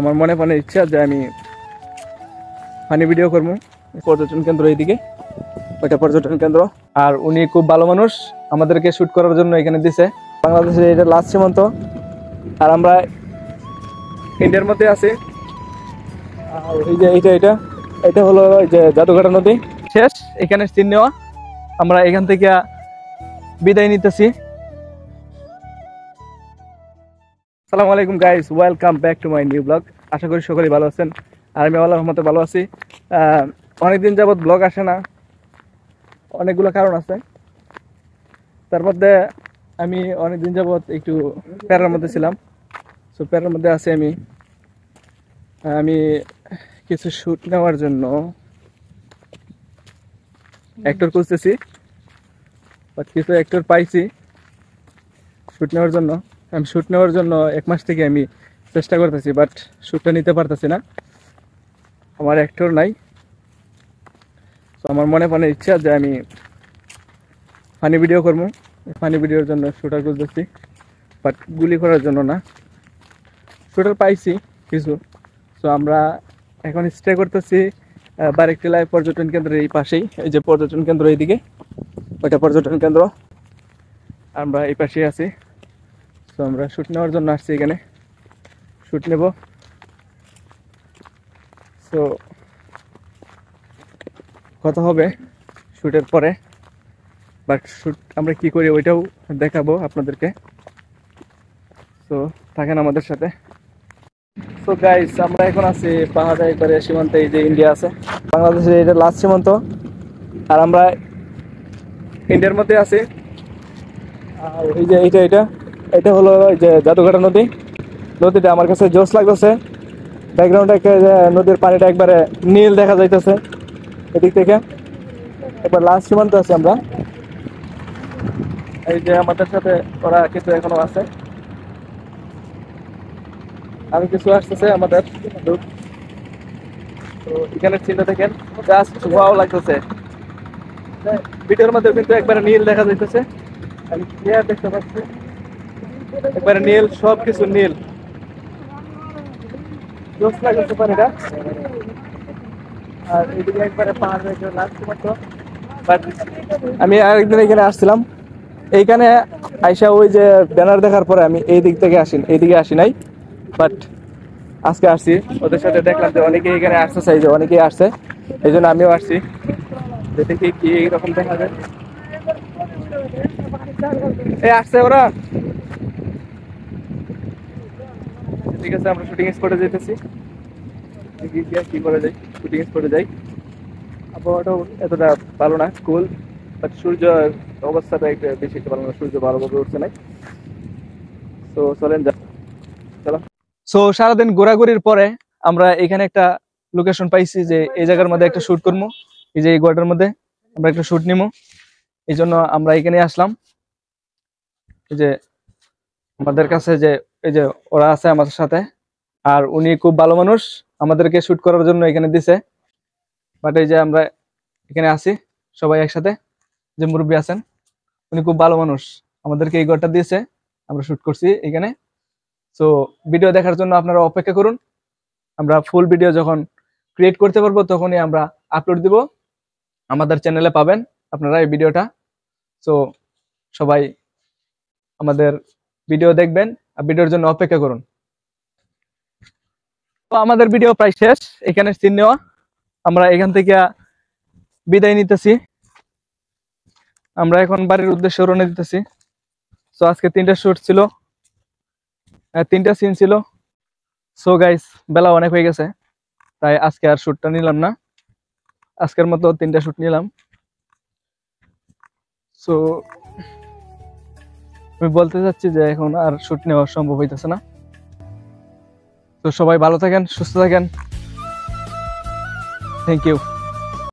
আমার মনে মনে ইচ্ছা যে আমি ফানি ভিডিও করবো। পর্যটন কেন্দ্র এইদিকে, ওইটা পর্যটন কেন্দ্র। আর উনি খুব ভালো মানুষ, আমাদেরকে শুট করার জন্য এখানে দিছে। বাংলাদেশের এটা লাস্ট সীমান্ত, আর আমরা ইন্ডিয়ার মধ্যে আছি। আর এই যে এটা এটা হলো এই যে জাদুঘাটা নদী। শেষ এখানে সিন নেওয়া, আমরা এখান থেকে বিদায় নিতেছি। আসসালামু আলাইকুম guys, welcome back to my new blog. আশা করি সকলেই ভালো আছেন, আর আমি আল্লাহর রহমতে ভালো আছি। অনেকদিন যাবত ব্লগ আসে না, অনেকগুলো কারণ আছে। তার মধ্যে আমি অনেকদিন যাবত একটু প্যারার মধ্যে ছিলাম। সো প্যারার মধ্যে আছি আমি কিছু শ্যুট নেওয়ার জন্য অ্যাক্টর খুঁজতেছি, বাট কিছু অ্যাক্টর পাইছি শ্যুট নেওয়ার জন্য। আমি শ্যুট নেওয়ার জন্য 1 মাস থেকে আমি চেষ্টা করতেছি, বাট শ্যুটটা নিতে পারতেছি না, আমার অ্যাক্টর নাই। তো আমার মনে মনে ইচ্ছা যে আমি ফানি ভিডিও করবো। ফানি ভিডিওর জন্য শ্যুটার খুঁজতেছি, বাট গুলি করার জন্য না। শ্যুটার পাইছি কিছু। সো আমরা এখন স্টে করতেছি বারেকটিলা পর্যটন কেন্দ্রের এই পাশেই। এই যে পর্যটন কেন্দ্র এইদিকে, ওইটা পর্যটন কেন্দ্র, আমরা এই পাশেই আছি। তো আমরা শ্যুট নেওয়ার জন্য আসছি, এখানে শ্যুট নেব। সো কথা হবে শ্যুটের পরে, বাট শ্যুট আমরা কি করি ওইটাও দেখাবো আপনাদেরকে। তো থাকেন আমাদের সাথে। সো গাইস, আমরা এখন আছি পাহাড়ের একবারে সীমান্তে। এই যে ইন্ডিয়া আছে, বাংলাদেশের এটা লাস্ট সীমান্ত, আর আমরা ইন্ডিয়ার মধ্যে আছি। আর এই যে এটা এটা হলো এই যে জাদুঘাটা নদী। নদীটা আমার কাছে জোস লাগতেছে। ব্যাকগ্রাউন্ডে নদীর পানিটা একবারে নীল দেখা যাইতেছে এদিক থেকে। একবার লাস্ট সীমান্ত আছে আমরা। এই যে আমাদের সাথে ওরা কিছু এখনো আছে, আমি কিছু আসতেছে আমাদের। তো এখানে চিন্তা দেখেন, জাস্ট ওয়াও লাগতেছে। ভিডিওর মধ্যে কিন্তু একবারে নীল দেখা যাইতেছে, আমি ক্লিয়ার দেখতে পাচ্ছি একবারে নীল, সবকিছু নীল, জোস লাগতেছে পানিটা। আর এইদিকে একবারে পাহাড় লাস্ট সীমান্ত। বাট আমি আরেকদিন এখানে আসছিলাম, এইখানে আইসা ওই যে ব্যানার দেখার পরে আমি এই দিক থেকে এইদিকে আসি নাই, বাট আজকে আসছি। ওদের সাথে দেখলাম যে অনেকেই এখানে আসতেছে, এই যে অনেকেই আসছে, এই জন্য আমিও আসছি যে দেখি কি এইরকম দেখা যায়। এই আসছে ওরা, ঠিক আছে। আমরা শুটিং স্পটে যেতেছি, কি করে যাই, শুটিং স্পটে যাই। আবহাওয়াটাও এতটা ভালো না, কুল, বাট সূর্য অবস্থাটা একটু বেশি একটা ভালো না, সূর্য ভালোভাবে উঠছে নাই। তো চলেন যা, চলো। সো সারাদিন ঘোরাঘুরির পরে আমরা এখানে একটা লোকেশন পাইছি যে এই জায়গার মধ্যে একটা শুট করবো। এই যে এই গোয়াটার মধ্যে আমরা একটা শুট নিবো, এই জন্য আমরা এখানে আসলাম। এই যে আমাদের কাছে যে এই যে ওরা আছে আমাদের সাথে, আর উনি খুব ভালো মানুষ, আমাদেরকে শুট করার জন্য এখানে দিছে। বাট এই যে আমরা এখানে আছি সবাই একসাথে, যে মুরব্বী আছেন উনি খুব ভালো মানুষ, আমাদেরকে এই ঘরটা দিয়েছে, আমরা শুট করছি এখানে। সো ভিডিও দেখার জন্য আপনারা অপেক্ষা করুন। আমরা ফুল ভিডিও যখন ক্রিয়েট করতে পারবো তখনই আমরা আপলোড দিব, আমাদের চ্যানেলে পাবেন আপনারা এই ভিডিওটা। সো সবাই আমাদের ভিডিও দেখবেন আর ভিডিওর জন্য অপেক্ষা করুন। তো আমাদের ভিডিও প্রায় শেষ, এখানে সিন নেওয়া, আমরা এখান থেকে বিদায় নিতেছি। আমরা এখন বাড়ির উদ্দেশ্যে রওনা দিতেছি। সো আজকে 3টা শুট ছিল, 3টা সিন ছিল। সো গাইস, বেলা অনেক হয়ে গেছে, তাই আজকে আর শুটটা নিলাম না, আজকের মতো 3টা শুট নিলাম। সো আমি বলতে চাচ্ছি যে এখন আর শুট নেওয়া সম্ভব হইতেছে না। তো সবাই ভালো থাকেন, সুস্থ থাকেন, থ্যাংক ইউ।